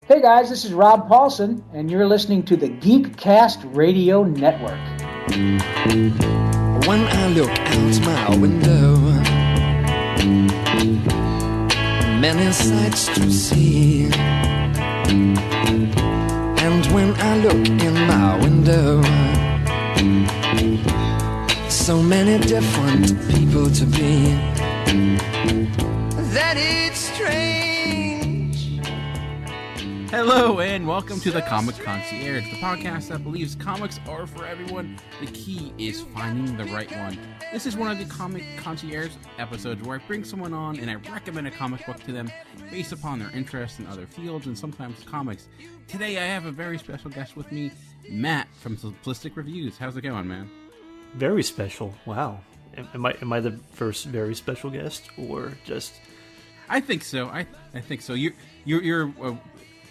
Hey guys, this is Rob Paulson, and you're listening to the Geekcast Radio Network. When I look out my window, many sights to see. And when I look in my window, so many different people to be, that it's strange. Hello and welcome to the Comic Concierge, the podcast that believes comics are for everyone. The key is finding the right one. This is one of the Comic Concierge episodes where I bring someone on and I recommend a comic book to them based upon their interests in other fields and sometimes comics. Today I have a very special guest with me, Matt from Simplistic Reviews. How's it going, man? Very special. Wow. Am I the first very special guest, or just? I think so. I think so. You're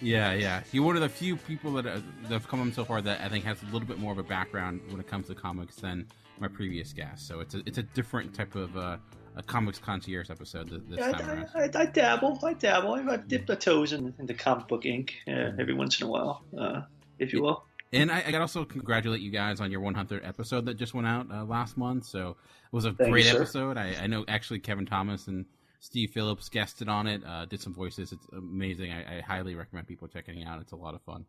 You're one of the few people that have come on so far that I think has a little bit more of a background when it comes to comics than my previous guest. So it's a different type of a comics concierge episode this time around. I dabble. I've dipped my toes into comic book ink every once in a while, if you will. And I got also congratulate you guys on your 100th episode that just went out last month. So it was a great episode. I know actually Kevin Thomas and Steve Phillips guested on it, did some voices. It's amazing. I highly recommend people checking it out. It's a lot of fun.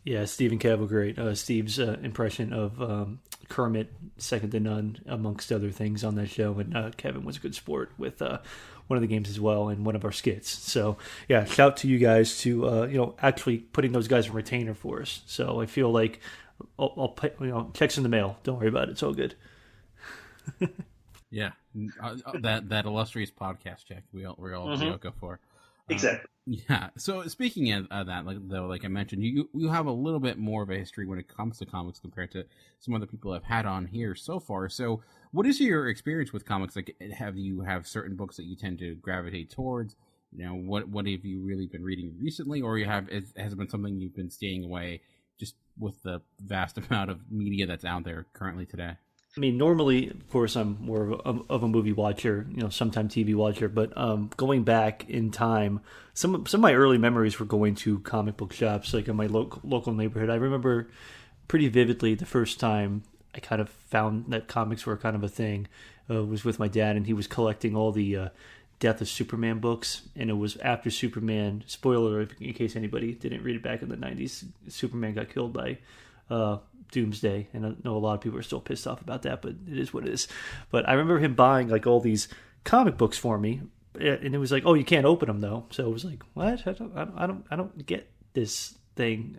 Yeah, Steve and Kev were great. Steve's impression of Kermit, second to none, amongst other things on that show. And Kevin was a good sport with one of the games as well and one of our skits. So, yeah, shout out to you guys to, actually putting those guys in retainer for us. So I feel like I'll put, checks in the mail. Don't worry about it. It's all good. Yeah, that illustrious podcast check we all go for. Exactly. Yeah. So speaking of that, like I mentioned, you have a little bit more of a history when it comes to comics compared to some other people I've had on here so far. So what is your experience with comics? Like, have you certain books that you tend to gravitate towards? What have you really been reading recently, or has it been something you've been staying away just with the vast amount of media that's out there currently today? I mean, normally, of course, I'm more of a movie watcher, sometimes TV watcher, but going back in time, some of my early memories were going to comic book shops, like in my local neighborhood. I remember pretty vividly the first time I kind of found that comics were kind of a thing was with my dad, and he was collecting all the Death of Superman books, and it was after Superman, spoiler in case anybody didn't read it back in the 90s, Superman got killed by Doomsday, and I know a lot of people are still pissed off about that, but it is what it is. But I remember him buying like all these comic books for me, and it was like, oh, you can't open them though. So it was like, what? I don't get this thing.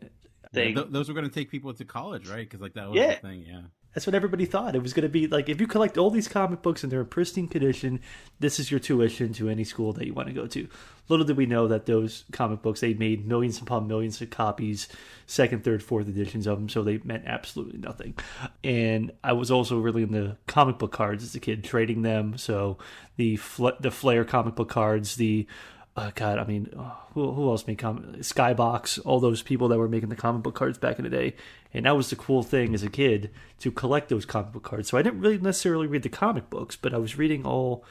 Those were going to take people to college, right? Because that was the thing. Yeah. That's what everybody thought. It was going to be like, if you collect all these comic books and they're in pristine condition, this is your tuition to any school that you want to go to. Little did we know that those comic books, they made millions upon millions of copies, second, third, fourth editions of them, so they meant absolutely nothing. And I was also really into comic book cards as a kid, trading them. So the Flair comic book cards, who else made Skybox, all those people that were making the comic book cards back in the day. And that was the cool thing as a kid, to collect those comic book cards. So I didn't really necessarily read the comic books, but I was reading all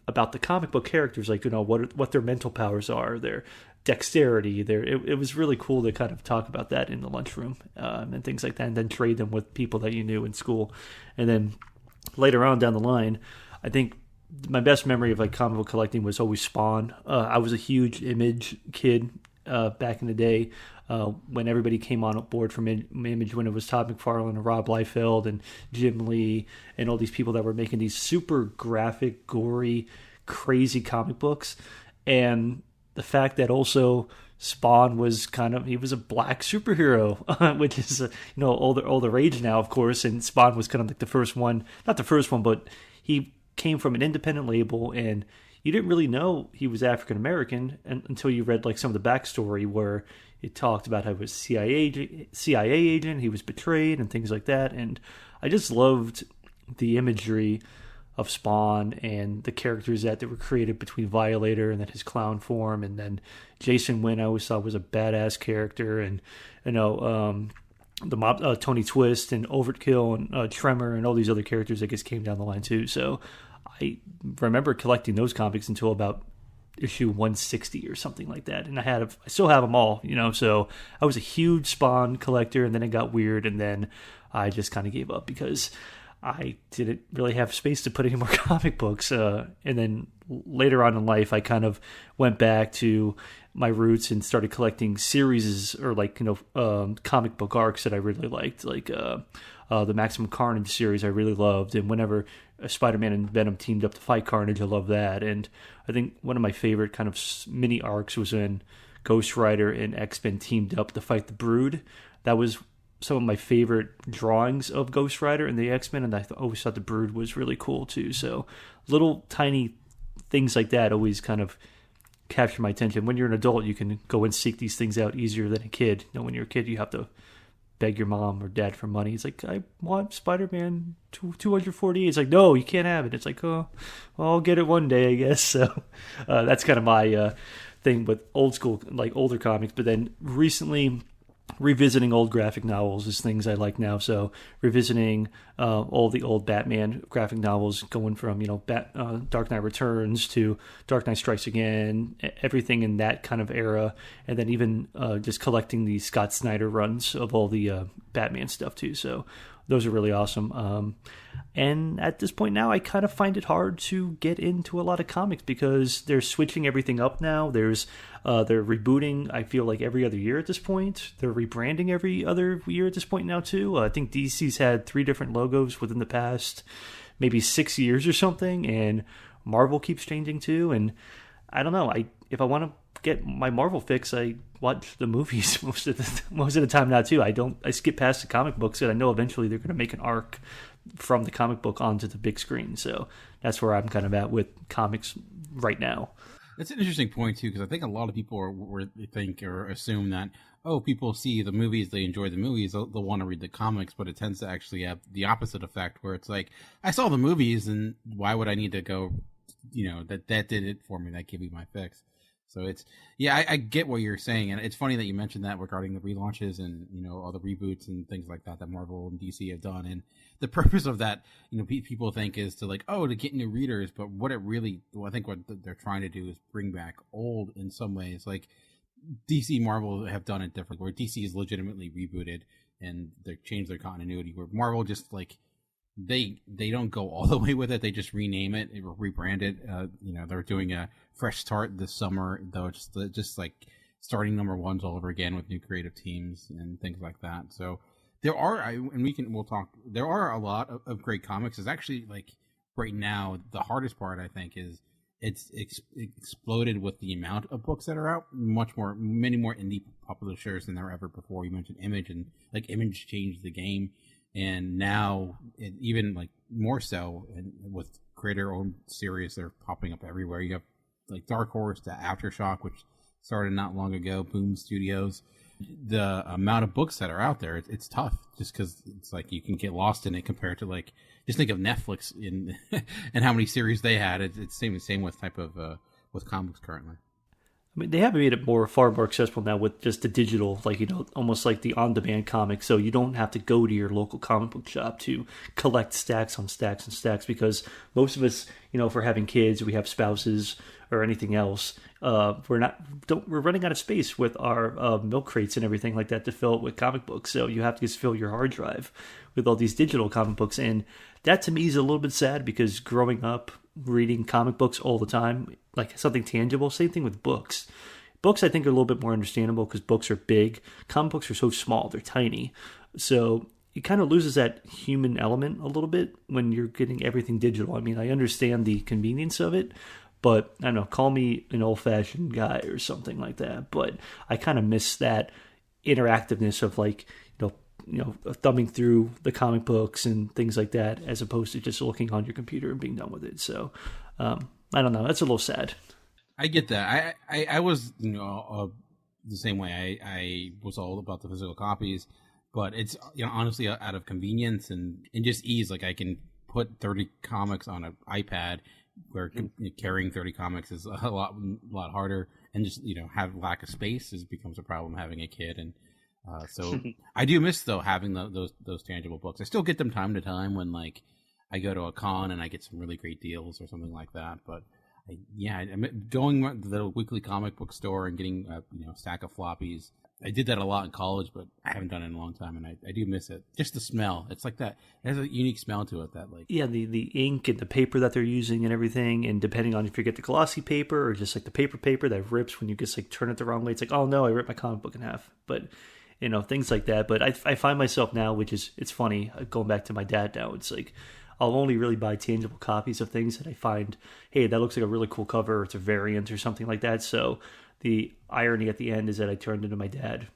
about the comic book characters, what their mental powers are, their dexterity. It was really cool to kind of talk about that in the lunchroom and things like that, and then trade them with people that you knew in school. And then later on down the line, I think my best memory of comic book collecting was always Spawn. I was a huge Image kid back in the day when everybody came on board from Image, when it was Todd McFarlane and Rob Liefeld and Jim Lee and all these people that were making these super graphic, gory, crazy comic books. And the fact that also Spawn was he was a black superhero, which is all the rage now, of course. And Spawn was kind of like the first one, not the first one, but he came from an independent label, and you didn't really know he was African American until you read some of the backstory where it talked about how he was a CIA agent, he was betrayed, and things like that. And I just loved the imagery of Spawn and the characters that were created between Violator and then his clown form, and then Jason Wynn I always thought was a badass character, and the mob, Tony Twist and Overkill and Tremor and all these other characters that just came down the line too. So I remember collecting those comics until about issue 160 or something like that, and I still have them all, so I was a huge Spawn collector, and then it got weird, and then I just kind of gave up because I didn't really have space to put any more comic books, and then later on in life I kind of went back to my roots and started collecting series or comic book arcs that I really liked, like the Maximum Carnage series I really loved, and whenever Spider-Man and Venom teamed up to fight Carnage, I love that. And I think one of my favorite kind of mini arcs was when Ghost Rider and X-Men teamed up to fight the Brood. That was some of my favorite drawings of Ghost Rider and the X-Men, and I always thought the Brood was really cool too. So little tiny things like that always kind of capture my attention. When you're an adult, you can go and seek these things out easier than a kid. When you're a kid, you have to beg your mom or dad for money. It's like, I want Spider-Man 240. It's like, no, you can't have it. It's like, oh, well, I'll get it one day, I guess. So that's kind of my thing with old school, like older comics. But then recently, revisiting old graphic novels is things I like now. So revisiting all the old Batman graphic novels, going from Dark Knight Returns to Dark Knight Strikes Again, everything in that kind of era, and then even just collecting the Scott Snyder runs of all the Batman stuff too. So those are really awesome. And at this point now, I kind of find it hard to get into a lot of comics because they're switching everything up now. They're rebooting, I feel like, every other year at this point. They're rebranding every other year at this point now too. I think DC's had 3 different logos within the past maybe 6 years or something, and Marvel keeps changing too. And I don't know. If I want to get my Marvel fix, I watch the movies most of the time now too. I skip past the comic books, and I know eventually they're going to make an arc from the comic book onto the big screen. So that's where I'm kind of at with comics right now. That's an interesting point too, because I think a lot of people think or assume that, people see the movies, they enjoy the movies, they'll want to read the comics, but it tends to actually have the opposite effect, where it's like, I saw the movies, and why would I need to go? That did it for me. That gave me my fix. So I get what you're saying, and it's funny that you mentioned that regarding the relaunches and all the reboots and things like that Marvel and DC have done. And the purpose of that, people think is to to get new readers, but I think what they're trying to do is bring back old in some ways. Like DC, Marvel have done it differently, where DC is legitimately rebooted and they changed their continuity. Where Marvel just they don't go all the way with it. They just rename it, rebrand it. They're doing a fresh start this summer, though. It's just like starting number ones all over again with new creative teams and things like that. So there are, we'll talk. There are a lot of great comics. It's actually right now the hardest part, I think, is it's exploded with the amount of books that are out. Many more indie publishers than there were ever before. You mentioned Image, and Image changed the game. And now, even more so, and with creator-owned series, they're popping up everywhere. You have Dark Horse to Aftershock, which started not long ago, Boom Studios. The amount of books that are out there, it's tough, just because it's you can get lost in it compared to just think of Netflix and how many series they had. It's the same with type of with comics currently. I mean, they have made it far more accessible now with just the digital, almost like the on-demand comics. So you don't have to go to your local comic book shop to collect stacks on stacks and stacks, because most of us, if we're having kids, we have spouses or anything else, we're running out of space with our milk crates and everything like that to fill it with comic books. So you have to just fill your hard drive with all these digital comic books. And that to me is a little bit sad, because growing up reading comic books all the time, something tangible, same thing with books. Books, I think, are a little bit more understandable because books are big. Comic books are so small, they're tiny. So it kind of loses that human element a little bit when you're getting everything digital. I mean, I understand the convenience of it, but I don't know, call me an old-fashioned guy or something like that. But I kind of miss that interactiveness of thumbing through the comic books and things like that, as opposed to just looking on your computer and being done with it. So I don't know. That's a little sad. I get that. I was the same way. I was all about the physical copies, but it's honestly out of convenience and just ease. I can put 30 comics on an iPad, where carrying 30 comics is a lot harder, and just have lack of space becomes a problem having a kid. And so I do miss, though, having those tangible books. I still get them time to time when I go to a con and I get some really great deals or something like that. But I'm going to the weekly comic book store and getting a stack of floppies. I did that a lot in college, but I haven't done it in a long time, and I do miss it. Just the smell. It's like that. It has a unique smell to it. That like the ink and the paper that they're using and everything, and depending on if you get the glossy paper or just like the paper that rips when you just like turn it the wrong way, it's like, oh no, I ripped my comic book in half. But things like that. But I find myself now, it's funny, going back to my dad now, it's like I'll only really buy tangible copies of things that I find, hey, that looks like a really cool cover, or it's a variant or something like that. So the irony at the end is that I turned into my dad.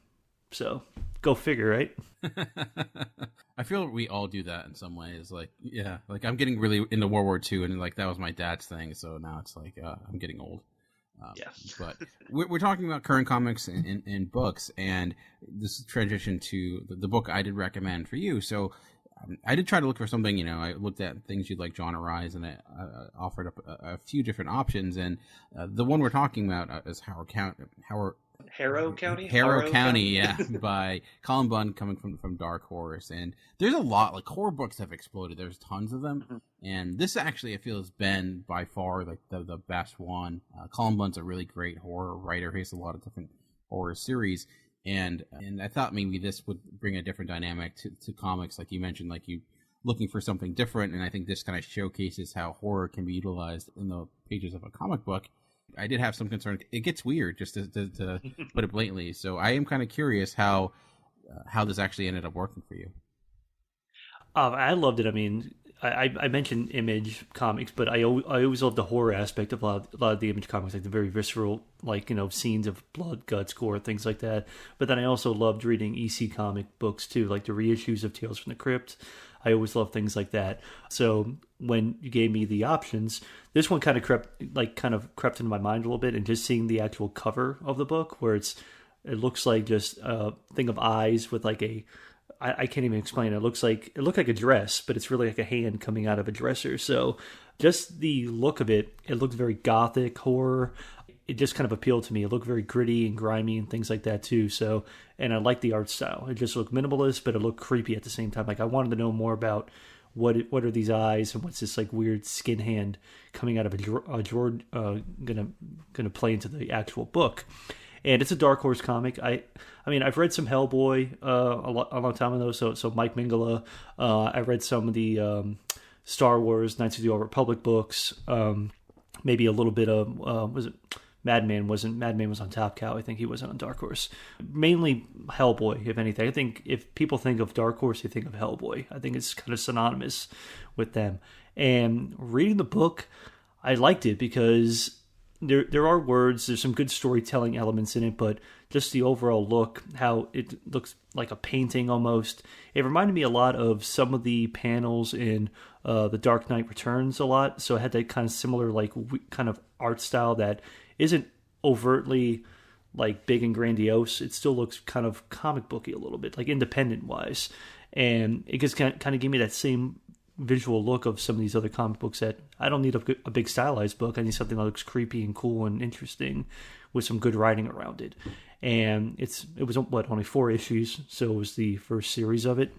So go figure, right? I feel we all do that in some ways. Like, yeah, like I'm getting really into World War II, and like that was my dad's thing. So now it's like I'm getting old. Yeah. But we're talking about current comics and books, and this transition to the book I did recommend for you. So I did try to look for something, I looked at things you'd like genre-wise, and it offered up a few different options. And the one we're talking about is Harrow County, yeah, by Colin Bunn, coming from Dark Horse. And there's a lot, like horror books have exploded. There's tons of them. Mm-hmm. And this actually, I feel, has been by far like the best one. Colin Bunn's a really great horror writer. He has a lot of different horror series. And I thought maybe this would bring a different dynamic to comics, like you mentioned, like you looking for something different. And I think this kind of showcases how horror can be utilized in the pages of a comic book. I did have some concern. It gets weird, just to put it blatantly. So I am kind of curious how this actually ended up working for you. I loved it. I mean, I mentioned Image comics, but I always loved the horror aspect of a lot of the Image comics, like the very visceral, like, scenes of blood, guts, gore, things like that. But then I also loved reading EC comic books too, like the reissues of Tales from the Crypt. I always love things like that. So when you gave me the options, this one kind of crept into my mind a little bit, and just seeing the actual cover of the book, where it looks like just a thing of eyes with like I can't even explain it. It looked like a dress, but it's really like a hand coming out of a dresser. So just the look of it looked very gothic horror. It just kind of appealed to me. It looked very gritty and grimy and things like that too. So, and I liked the art style. It just looked minimalist, but it looked creepy at the same time. Like I wanted to know more about what are these eyes, and what's this like weird skin hand coming out of a drawer gonna play into the actual book. And it's a Dark Horse comic. I mean, I've read some Hellboy a long time ago. So Mike Mignola. I read some of the Star Wars Knights of the Old Republic books. Maybe a little bit of was it Madman? Madman was on Top Cow. I think he wasn't on Dark Horse. Mainly Hellboy, if anything. I think if people think of Dark Horse, they think of Hellboy. I think it's kind of synonymous with them. And reading the book, I liked it because there are words, there's some good storytelling elements in it, but just the overall look, how it looks like a painting almost. It reminded me a lot of some of the panels in The Dark Knight Returns a lot. So it had that kind of similar like kind of art style that isn't overtly like big and grandiose. It still looks kind of comic booky a little bit, like independent wise. And it just kind of gave me that same visual look of some of these other comic books that I don't need a big stylized book. I need something that looks creepy and cool and interesting with some good writing around it. And it was only 4 issues, so it was the first series of it.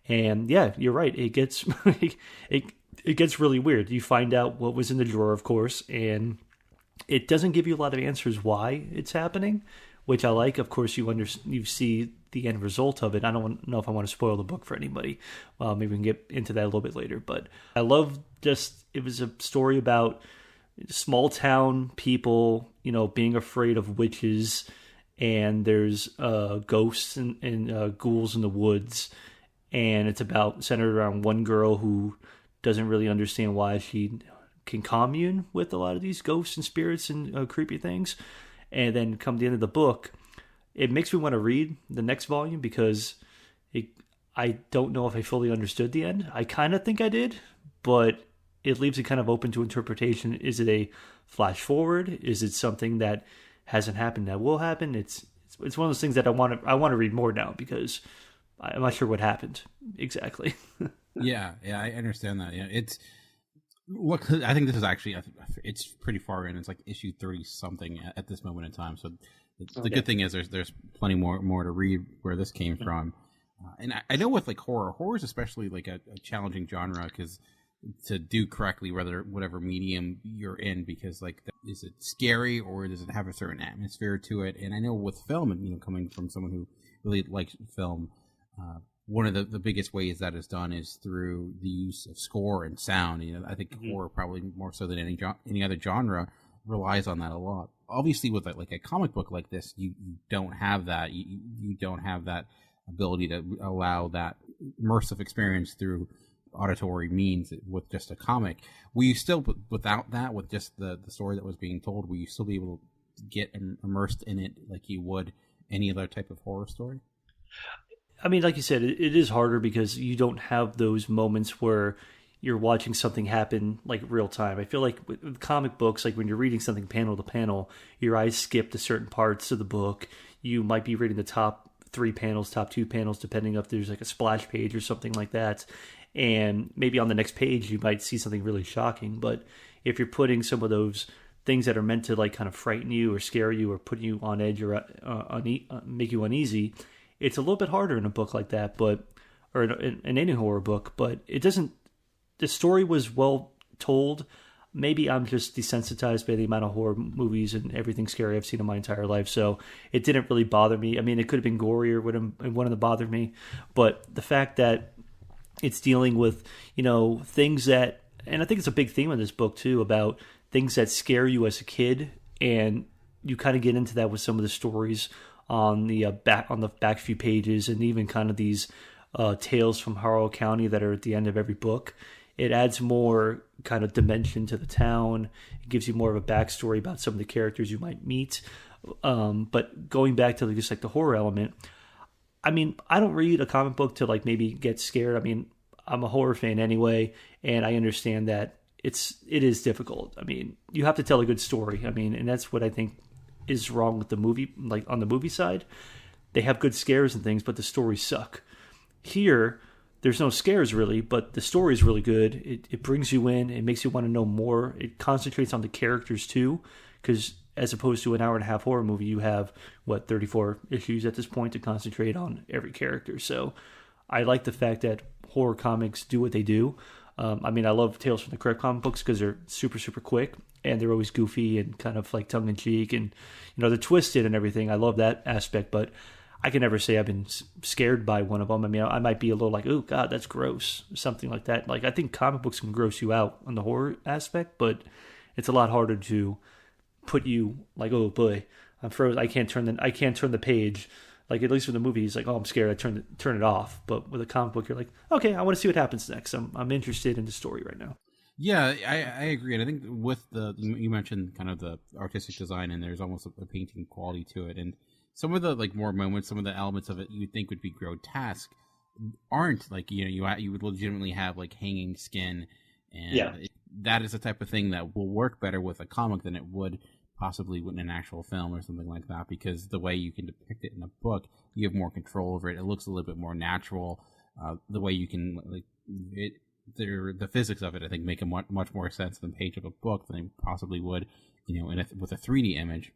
And yeah, you're right. It gets it gets really weird. You find out what was in the drawer, of course, and it doesn't give you a lot of answers why it's happening, which I like. Of course, you see the end result of it. I don't know if I want to spoil the book for anybody. Maybe we can get into that a little bit later. But I love it was a story about small town people, being afraid of witches, and there's ghosts and ghouls in the woods, and it's centered around one girl who doesn't really understand why she can commune with a lot of these ghosts and spirits and creepy things. And then come the end of the book, it makes me want to read the next volume because I don't know if I fully understood the end. I kind of think I did, but it leaves it kind of open to interpretation. Is it a flash forward? Is it something that hasn't happened that will happen? It's one of those things that I want to read more now because I'm not sure what happened exactly. Yeah, I understand that. Yeah, I think this is actually, it's pretty far in. It's like issue 30 something at this moment in time. So the good thing is there's plenty more to read where this came from. And I know with like horror is especially like a challenging genre because to do correctly, whatever medium you're in, because like, is it scary or does it have a certain atmosphere to it? And I know with film, and coming from someone who really likes film, one of the biggest ways that is done is through the use of score and sound. I think horror probably more so than any other genre relies on that a lot. Obviously, with like a comic book like this, you don't have that. You don't have that ability to allow that immersive experience through auditory means with just a comic. Will you still, without that, with just the story that was being told, will you still be able to get immersed in it like you would any other type of horror story? I mean, like you said, it is harder because you don't have those moments where you're watching something happen like real time. I feel like with comic books, like when you're reading something panel to panel, your eyes skip to certain parts of the book. You might be reading the top 3 panels, top 2 panels, depending if there's like a splash page or something like that. And maybe on the next page, you might see something really shocking. But if you're putting some of those things that are meant to like kind of frighten you or scare you or put you on edge or make you uneasy, it's a little bit harder in a book like that, or in any horror book. But it doesn't. The story was well told. Maybe I'm just desensitized by the amount of horror movies and everything scary I've seen in my entire life, so it didn't really bother me. I mean, it could have been gorier, it wouldn't have bothered me. But the fact that it's dealing with, things that, and I think it's a big theme in this book too, about things that scare you as a kid, and you kind of get into that with some of the stories on the back few pages, and even kind of these tales from Harrow County that are at the end of every book. It adds more kind of dimension to the town. It gives you more of a backstory about some of the characters you might meet. But going back to just like the horror element, I mean, I don't read a comic book to like maybe get scared. I mean, I'm a horror fan anyway, and I understand that it is difficult. I mean, you have to tell a good story. I mean, and that's what I think is wrong with the movie. Like on the movie side, they have good scares and things, but the stories suck. Here, there's no scares really, but the story is really good. It brings you in. It makes you want to know more. It concentrates on the characters too, because as opposed to an hour and a half horror movie, you have 34 issues at this point to concentrate on every character. So I like the fact that horror comics do what they do. I mean, I love Tales from the Crypt comic books because they're super, super quick, and they're always goofy and kind of like tongue in cheek, and they're twisted and everything. I love that aspect, but I can never say I've been scared by one of them. I mean, I might be a little like, oh God, that's gross, something like that. Like, I think comic books can gross you out on the horror aspect, but it's a lot harder to put you like, oh boy, I'm frozen. I can't turn the page. Like, at least with the movies, like, oh, I'm scared. I turn it off. But with a comic book, you're like, okay, I want to see what happens next. I'm interested in the story right now. Yeah, I agree. And I think with you mentioned kind of the artistic design, and there's almost a painting quality to it. And some of the like more moments, some of the elements of it you think would be grotesque aren't. Like, you would legitimately have like hanging skin, and that is the type of thing that will work better with a comic than it would possibly with an actual film or something like that, because the way you can depict it in a book, you have more control over it. It looks a little bit more natural. The way you can the physics of it, I think, make a much more sense than page of a book than they possibly would, with a 3D image.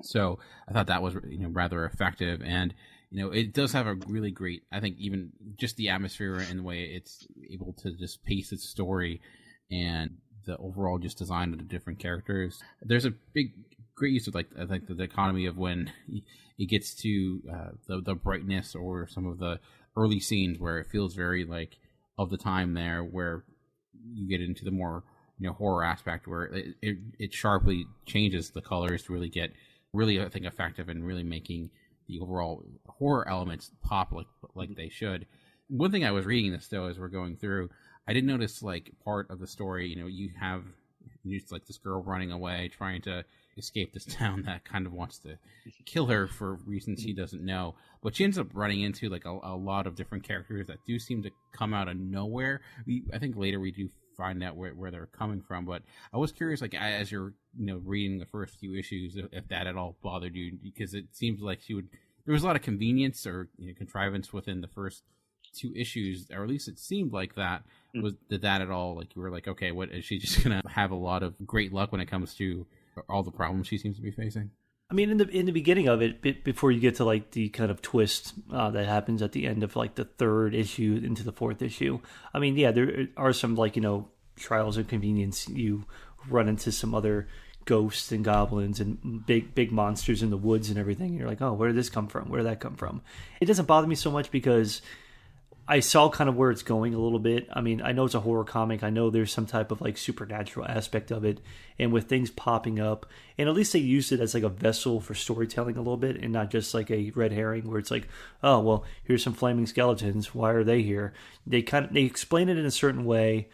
So I thought that was, rather effective, and it does have a really great, I think, even just the atmosphere and the way it's able to just pace its story, and the overall just design of the different characters. There's a great use of I think the dichotomy of when it gets to the brightness, or some of the early scenes where it feels very like of the time there, where you get into the more horror aspect where it sharply changes the colors to really get I think effective in really making the overall horror elements pop like they should. One thing I was reading this though as we're going through, I did notice like part of the story, you have like this girl running away, trying to escape this town that kind of wants to kill her for reasons she doesn't know. But she ends up running into like a lot of different characters that do seem to come out of nowhere. I think later we do find out where they're coming from. But I was curious, like, as you're reading the first few issues, if that at all bothered you, because it seems like there was a lot of convenience or contrivance within the first 2 issues, or at least it seemed like that. Did that at all, like, you were like, okay, what is she just gonna have a lot of great luck when it comes to all the problems she seems to be facing? I mean, in the beginning of it, before you get to like the kind of twist that happens at the end of like the third issue into the fourth issue, I mean, yeah, there are some like, you know, trials of convenience. You run into some other ghosts and goblins and big monsters in the woods and everything. And you're like, oh, where did this come from? Where did that come from? It doesn't bother me so much because I saw kind of where it's going a little bit. I mean, I know it's a horror comic. I know there's some type of like supernatural aspect of it. And with things popping up, and at least they used it as like a vessel for storytelling a little bit and not just like a red herring where it's like, oh, well, here's some flaming skeletons. Why are they here? They explain it in a certain way,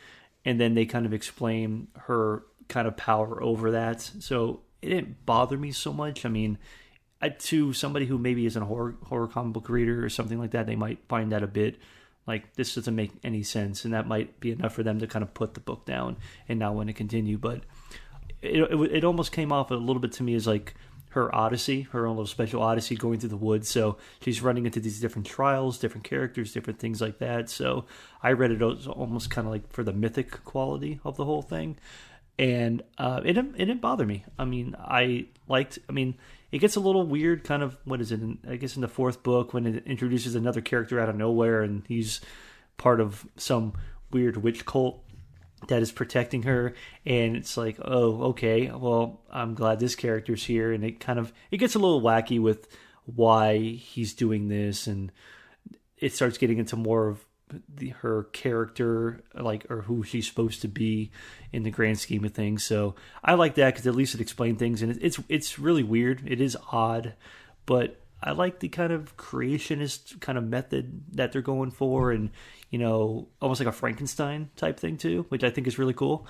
and then they kind of explain her kind of power over that. So it didn't bother me so much. I mean, to somebody who maybe isn't a horror comic book reader or something like that, they might find that a bit like, this doesn't make any sense, and that might be enough for them to kind of put the book down and not want to continue. But it almost came off a little bit to me as like her odyssey, her own little special odyssey going through the woods. So she's running into these different trials, different characters, different things like that. So I read it almost kind of like for the mythic quality of the whole thing. And it didn't bother me. I mean, it gets a little weird, kind of, what is it, I guess in the fourth book, when it introduces another character out of nowhere, and he's part of some weird witch cult that is protecting her, and it's like, oh, okay, well, I'm glad this character's here, and it gets a little wacky with why he's doing this, and it starts getting into more of her character, like, or who she's supposed to be in the grand scheme of things. So I like that because at least it explained things, and it's really weird. It is odd, but I like the kind of creationist kind of method that they're going for, and you know, almost like a Frankenstein type thing too, which I think is really cool.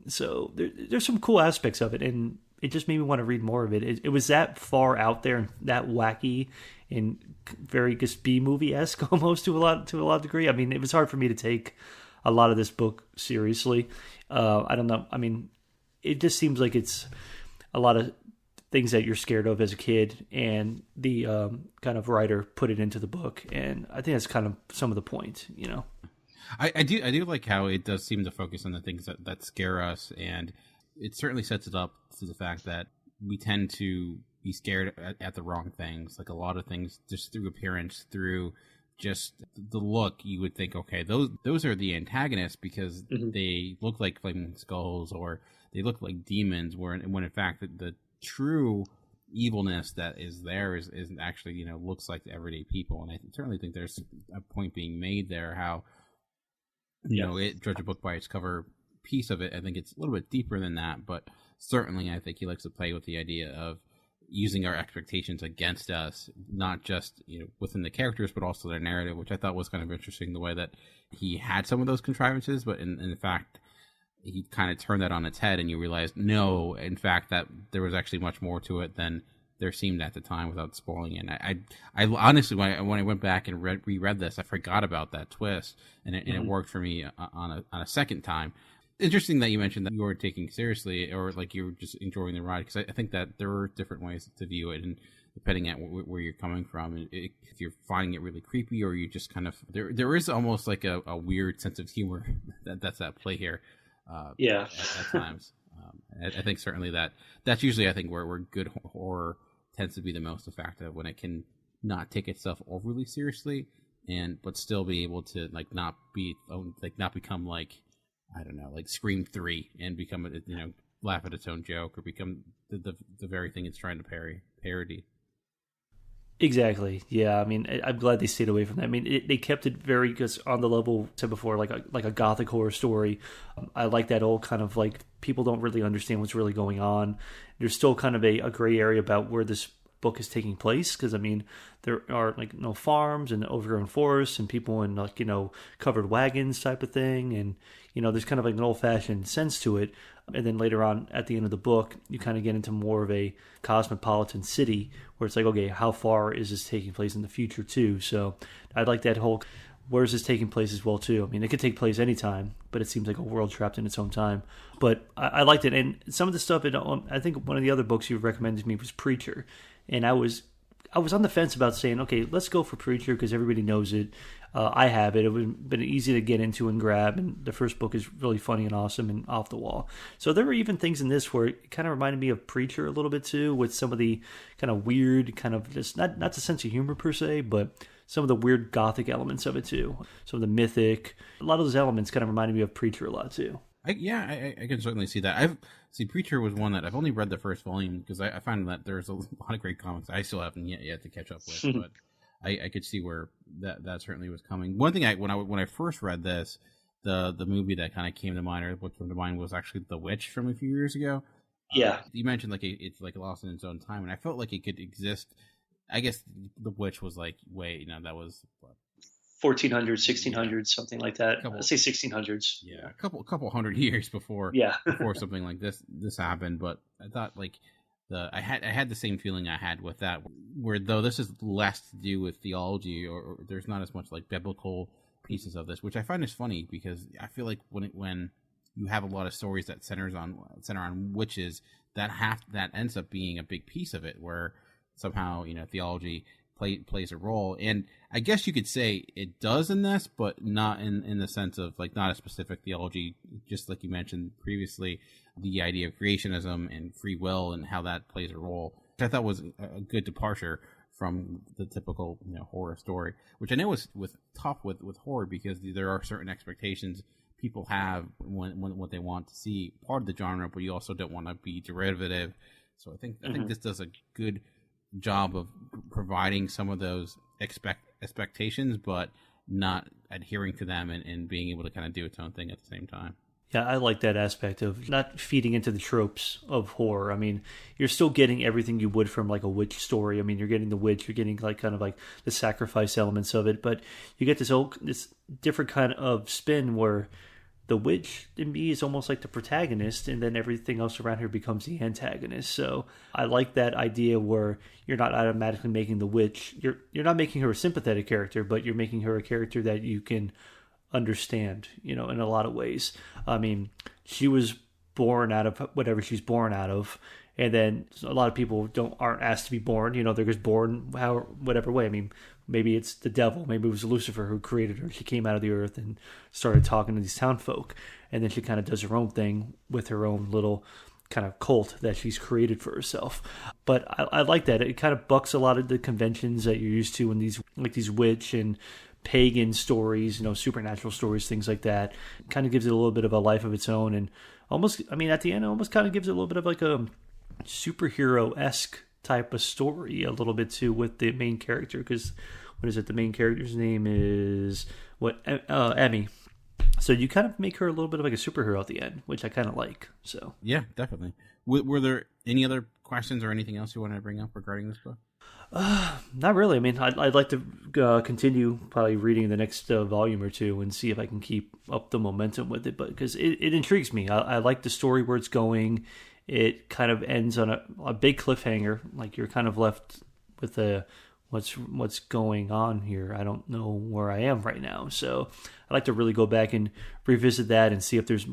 So there's some cool aspects of it, and it just made me want to read more of it. It was that far out there and that wacky and very just B-movie-esque almost to a lot degree. I mean, it was hard for me to take a lot of this book seriously. I don't know. I mean, it just seems like it's a lot of things that you're scared of as a kid, and the kind of writer put it into the book, and I think that's kind of some of the point, you know. I do like how it does seem to focus on the things that scare us, and it certainly sets it up to the fact that we tend to be scared at the wrong things. Like a lot of things, just through appearance, through just the look, you would think, okay, those are the antagonists because they look like flaming skulls or they look like demons. When in fact the true evilness that is there is actually, you know, looks like the everyday people. And I certainly think there's a point being made there. How you know, judge a book by its cover piece of it. I think it's a little bit deeper than that, but certainly I think he likes to play with the idea of using our expectations against us, not just, you know, within the characters, but also their narrative, which I thought was kind of interesting, the way that he had some of those contrivances, but in fact, he kind of turned that on its head, and you realize, no, in fact, that there was actually much more to it than there seemed at the time, without spoiling it. And I honestly, when I went back and reread this, I forgot about that twist, and it worked for me on a second time. Interesting that you mentioned that you were taking seriously, or like you were just enjoying the ride, because I think that there are different ways to view it, and depending at where you're coming from, if you're finding it really creepy, or you just kind of there is almost like a weird sense of humor that's at play here. At times. I think certainly that's usually, I think, where good horror tends to be the most effective, when it can not take itself overly seriously, but still be able to not become like, I don't know, like Scream 3 and become laugh at its own joke, or become the very thing it's trying to parody. Exactly. Yeah. I mean, I'm glad they stayed away from that. I mean, they kept it very just on the level, said before, like a gothic horror story. I like that old kind of like, people don't really understand what's really going on. There's still kind of a gray area about where this book is taking place, because I mean, there are farms and overgrown forests and people in covered wagons type of thing, and there's kind of like an old-fashioned sense to it. And then later on at the end of the book, you kind of get into more of a cosmopolitan city where it's like, okay, how far is this taking place in the future too? So I like that whole, where is this taking place as well too? I mean, it could take place anytime, but it seems like a world trapped in its own time. But I liked it. And some of the stuff, I think one of the other books you recommended to me was Preacher. And I was I was on the fence about saying, okay, let's go for Preacher because everybody knows it. I have it. It would have been easy to get into and grab, and the first book is really funny and awesome and off the wall. So there were even things in this where it kind of reminded me of Preacher a little bit too, with some of the kind of weird, kind of just not the sense of humor per se, but some of the weird gothic elements of it too. Some of the mythic, a lot of those elements kind of reminded me of Preacher a lot too. I can certainly see that. Preacher was one that I've only read the first volume because I find that there's a lot of great comics I still haven't yet to catch up with, but I could see where that certainly was coming. One thing when I first read this, the movie that kind of came to mind, or what came to mind, was actually The Witch from a few years ago. Yeah, you mentioned like it's like lost in its own time, and I felt like it could exist. I guess The Witch was like that was what, 1400s, 1600s, something like that. Let's say 1600s. Yeah, a couple hundred years before before something like this happened. But I thought like I had the same feeling I had with that, where though this is less to do with theology, or there's not as much like biblical pieces of this, which I find is funny because I feel like when you have a lot of stories that center on witches, that ends up being a big piece of it, where somehow theology plays a role. And I guess you could say it does in this, but not in the sense of like not a specific theology, just like you mentioned previously, the idea of creationism and free will and how that plays a role, which I thought was a good departure from the typical horror story, which I know was tough with horror because there are certain expectations people have when what they want to see part of the genre, but you also don't want to be derivative. So I think this does a good job of providing some of those expectations, but not adhering to them and being able to kind of do its own thing at the same time. Yeah, I like that aspect of not feeding into the tropes of horror. I mean, you're still getting everything you would from like a witch story. I mean, you're getting the witch, you're getting like kind of like the sacrifice elements of it, but you get this different kind of spin where the witch in me is almost like the protagonist, and then everything else around her becomes the antagonist. So I like that idea where you're not automatically making the witch, you're not making her a sympathetic character, but you're making her a character that you can understand, in a lot of ways. I mean, she was born out of whatever she's born out of, and then a lot of people aren't asked to be born. They're just born whatever way. I mean, maybe it's the devil, maybe it was Lucifer who created her. She came out of the earth and started talking to these town folk, and then she kind of does her own thing with her own little kind of cult that she's created for herself. But I like that. It kind of bucks a lot of the conventions that you're used to in these witch and pagan stories, supernatural stories, things like that. Kind of gives it a little bit of a life of its own, and almost, I mean, at the end, it almost kind of gives it a little bit of like a superhero-esque type of story a little bit too with the main character, because what is it? The main character's name is Emmy. So you kind of make her a little bit of like a superhero at the end, which I kind of like. So yeah, definitely. Were there any other questions or anything else you wanted to bring up regarding this book? Not really. I mean, I'd like to continue probably reading the next volume or two and see if I can keep up the momentum with it. But because it intrigues me, I like the story where it's going. It kind of ends on a big cliffhanger. Like you're kind of left with what's going on here. I don't know where I am right now. So I'd like to really go back and revisit that and see if there's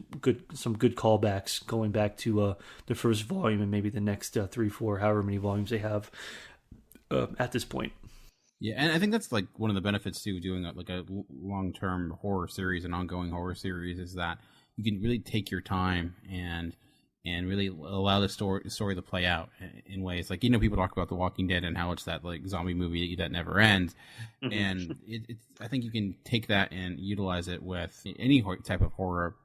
some good callbacks going back to the first volume and maybe the next 3, 4, however many volumes they have at this point. Yeah, and I think that's like one of the benefits too, doing a long-term horror series, an ongoing horror series, is that you can really take your time and really allow the story to play out in ways like, people talk about The Walking Dead and how it's that like zombie movie that never ends. And I think you can take that and utilize it with any type of horror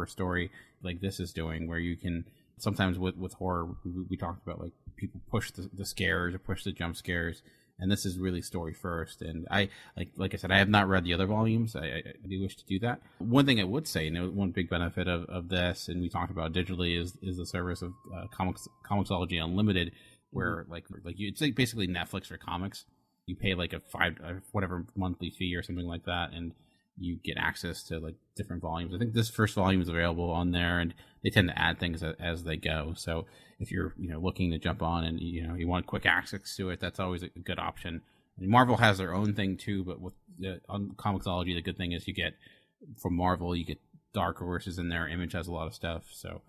story like this is doing, where you can sometimes with horror, we talked about like people push the scares or push the jump scares, and this is really story first. And I like I said, I have not read the other volumes. I do wish to do that. One thing I would say, one big benefit of this, and we talked about digitally, is the service of Comixology Unlimited, where it's like basically Netflix for comics. You pay like a whatever monthly fee or something like that, and you get access to like different volumes. I think this first volume is available on there, and they tend to add things as they go. So if you're looking to jump on and you want quick access to it, that's always a good option. And Marvel has their own thing too, but with on Comixology, the good thing is you get from Marvel, you get Dark Horses in there. Image has a lot of stuff, so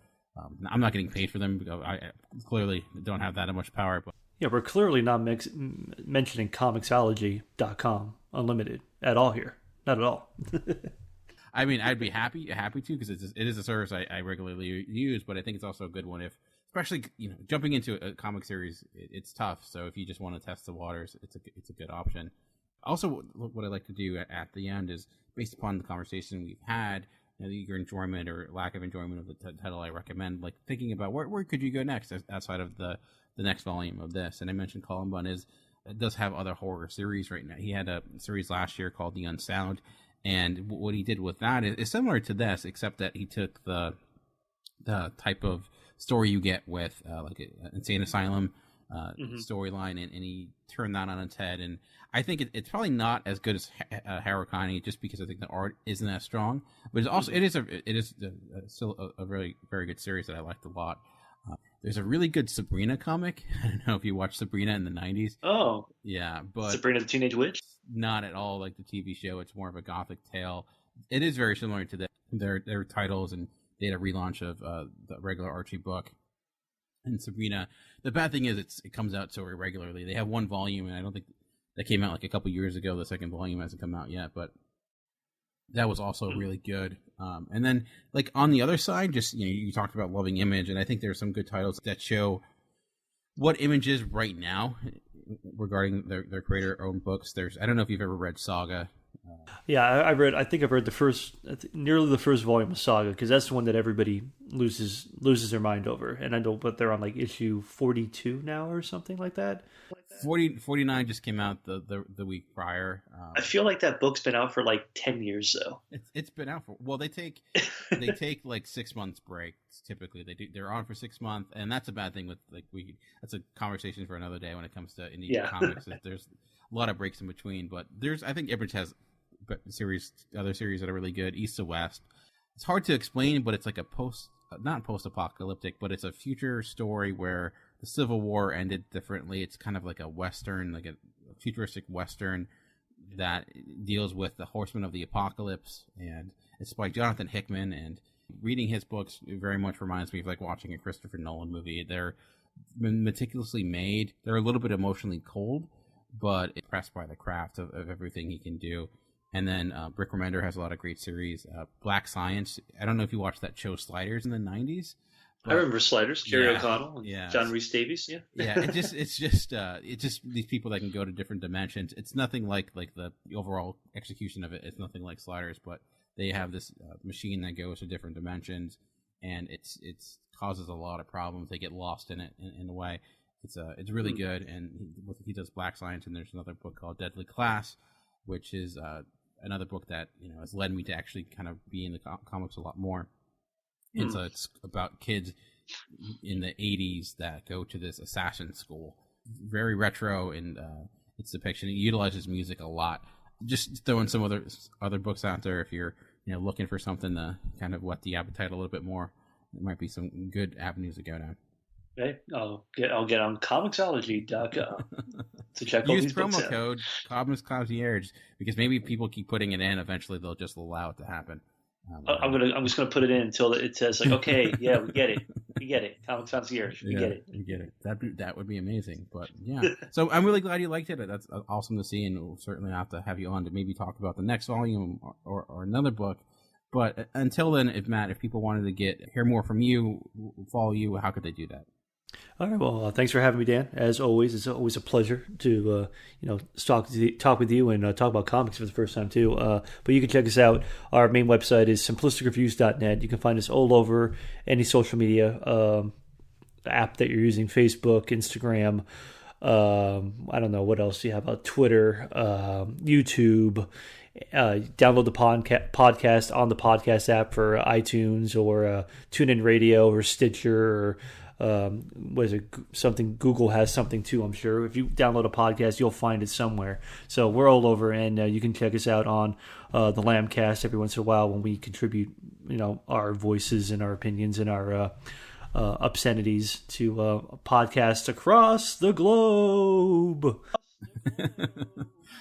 I'm not getting paid for them because I clearly don't have that much power. But Yeah, we're clearly not mentioning Comixology.com Unlimited at all here. Not at all. I mean, I'd be happy to, because it is a service I regularly use, but I think it's also a good one if, especially, jumping into a comic series, it's tough. So if you just want to test the waters, it's a good option. Also, what I like to do at the end is, based upon the conversation we've had, your enjoyment or lack of enjoyment of the title, I recommend like thinking about where could you go next outside of the next volume of this. And I mentioned Columbine does have other horror series right now. He had a series last year called The Unsound, and what he did with that is similar to this, except that he took the type of story you get with like an insane asylum storyline, and he turned that on its head. And I think it's probably not as good as Harrow County, just because I think the art isn't as strong. But it's also it is still a very, very good series that I liked a lot. There's a really good Sabrina comic. I don't know if you watched Sabrina in the 90s. Oh. Yeah, but Sabrina the Teenage Witch? Not at all like the TV show. It's more of a gothic tale. It is very similar to their titles, and they had a relaunch of the regular Archie book. And Sabrina, the bad thing is it comes out so irregularly. They have one volume, and I don't think that came out like a couple years ago. The second volume hasn't come out yet, but that was also really good. And then, like, on the other side, just, you talked about loving Image, and I think there are some good titles that show what Image is right now regarding their creator-owned books. I don't know if you've ever read Saga. Yeah, I think I've read nearly the first volume of Saga, because that's the one that everybody loses their mind over. And I know, but they're on like issue 42 now or something like that. 49 just came out the week prior. I feel like that book's been out for like 10 years though. It's been out for, well, they take like 6 months breaks typically. They're on for 6 months, and that's a bad thing with that's a conversation for another day when it comes to indie comics. There's a lot of breaks in between, but I think Image has other series that are really good. East to West. It's hard to explain, but it's like not post-apocalyptic, but it's a future story where the Civil War ended differently. It's kind of like a Western, like a futuristic Western that deals with the Horsemen of the Apocalypse, and it's by Jonathan Hickman. And reading his books very much reminds me of like watching a Christopher Nolan movie. They're meticulously made. They're a little bit emotionally cold, but impressed by the craft of everything he can do. And then Brick Remender has a lot of great series. Black Science. I don't know if you watched that show Sliders in the 90s. I remember Sliders, Jerry O'Connell, and John Rhys Davies. Yeah, yeah. It's just these people that can go to different dimensions. It's nothing like the overall execution of it. It's nothing like Sliders, but they have this machine that goes to different dimensions, and it's causes a lot of problems. They get lost in it in a way. It's really good, and he does Black Science, and there's another book called Deadly Class, which is another book that has led me to actually kind of be in the comics a lot more. And so it's about kids in the 80s that go to this assassin school. Very retro in its depiction. It utilizes music a lot. Just throwing some other books out there if you're looking for something to kind of whet the appetite a little bit more. There might be some good avenues to go down. Okay, I'll get on Comixology.com to check out these books out. Use promo code Comics Concierge, because maybe people keep putting it in. Eventually, they'll just allow it to happen. I'm just gonna put it in until it says like, okay, yeah, we get it, Comics Concierge, we get it. That would be amazing. But yeah, so I'm really glad you liked it. That's awesome to see, and we'll certainly have to have you on to maybe talk about the next volume or another book. But until then, if people wanted to with more from you, follow you, how could they do that? All right. Well, thanks for having me, Dan. As always, it's always a pleasure to talk with you and talk about comics for the first time too. But you can check us out. Our main website is simplisticreviews.net. You can find us all over any social media app that you're using: Facebook, Instagram. I don't know what else you have. Twitter, YouTube. Download the podcast on the podcast app for iTunes or TuneIn Radio or Stitcher or was it something? Google has something too, I'm sure. If you download a podcast, you'll find it somewhere. So we're all over, and you can check us out on the Lambcast every once in a while when we contribute, our voices and our opinions and our obscenities to podcasts across the globe.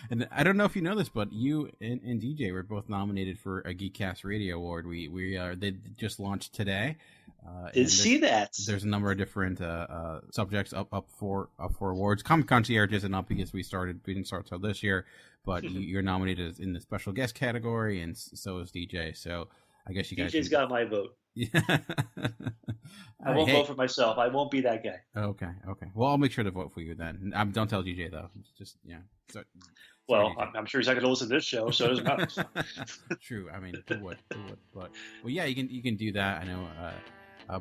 And I don't know if you know this, but you and DJ were both nominated for a Geekcast Radio Award. They just launched today. Did see that. There's a number of different subjects up for awards. Comic Concierge isn't up because we didn't start till this year, but you're nominated in the special guest category, and so is DJ. So I guess you guys. DJ's got my vote. Yeah. I won't vote for myself. I won't be that guy. Okay. Well, I'll make sure to vote for you then. Don't tell DJ though. Just yeah. So, well, I'm sure he's not going to listen to this show, so it doesn't matter. True. I mean, who would? But well, yeah, you can do that. I know.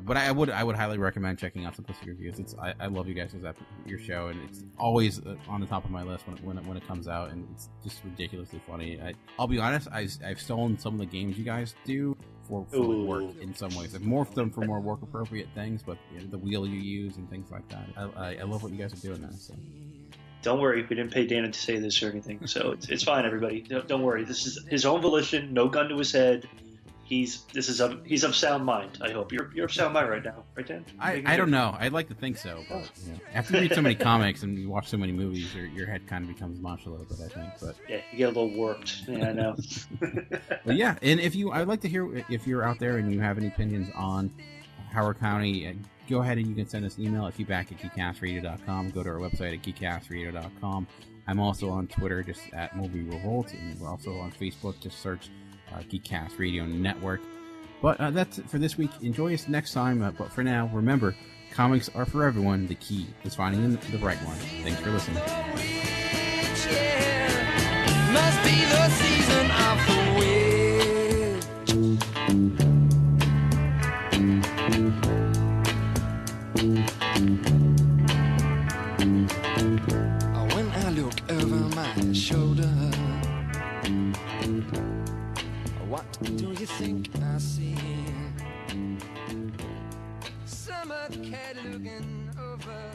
But I would highly recommend checking out Simplicity Reviews. I love you guys as your show, and it's always on the top of my list when it comes out, and it's just ridiculously funny. I'll be honest, I've stolen some of the games you guys do for work in some ways. I've morphed them for more work appropriate things, but the wheel you use and things like that. I love what you guys are doing now. So. Don't worry, we didn't pay Dana to say this or anything, so it's fine, everybody. Don't worry. This is his own volition, no gun to his head. He's of sound mind. I hope you're of sound mind right now, right, Dan? I don't know. I'd like to think so, but after you read so many comics and you watch so many movies, your head kind of becomes mush a little bit. I think, but yeah, you get a little warped. Yeah, I know. But yeah, and I'd like to hear if you're out there and you have any opinions on Harrow County. Go ahead and you can send us an email at feedback@geekcastradio.com. Go to our website at geekcastradio.com. I'm also on Twitter, just at Movie Revolt, and we're also on Facebook. Just search Geekcast Radio Network. But that's it for this week. Enjoy us next time. But for now, remember, comics are for everyone. The key is finding the right one. Thanks for listening. Must be the season of the witch. When I look over my shoulder, what do you think I see? Summer cat looking over